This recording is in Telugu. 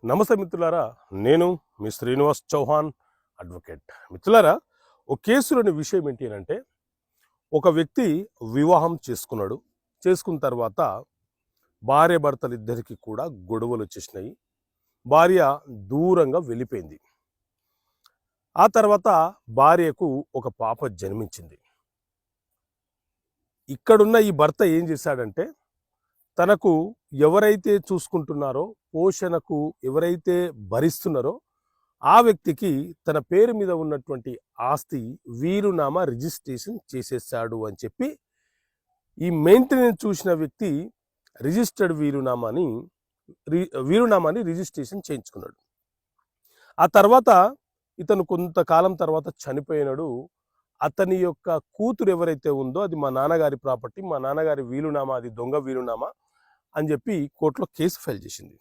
నమస్తే మిత్రులారా, నేను మీ శ్రీనివాస్ చౌహాన్ అడ్వకేట్. మిత్రులారా, ఒక కేసులోని విషయం ఏంటి అంటే, ఒక వ్యక్తి వివాహం చేసుకున్నాడు. చేసుకున్న తర్వాత భార్య భర్తలు ఇద్దరికి కూడా గొడవలు వచ్చేసినాయి. భార్య దూరంగా వెళ్ళిపోయింది. ఆ తర్వాత భార్యకు ఒక పాప జన్మించింది. ఇక్కడున్న ఈ భర్త ఏం చేశాడంటే, తనకు ఎవరైతే చూసుకుంటున్నారో, పోషణకు ఎవరైతే భరిస్తున్నారో ఆ వ్యక్తికి తన పేరు మీద ఉన్నటువంటి ఆస్తి వీరునామా రిజిస్ట్రేషన్ చేసేసాడు అని చెప్పి ఈ మెయింటెనెన్స్ చూసిన వ్యక్తి రిజిస్టర్డ్ వీరునామాని రిజిస్ట్రేషన్ చేయించుకున్నాడు. ఆ తర్వాత ఇతను కొంతకాలం తర్వాత చనిపోయినాడు. అతని యొక్క కూతురు ఎవరైతే ఉందో అది మా నాన్నగారి ప్రాపర్టీ, మా నాన్నగారి వీలునామా, అది దొంగ వీలునామా అని చెప్పి కోర్టులో కేసు ఫైల్ చేసింది.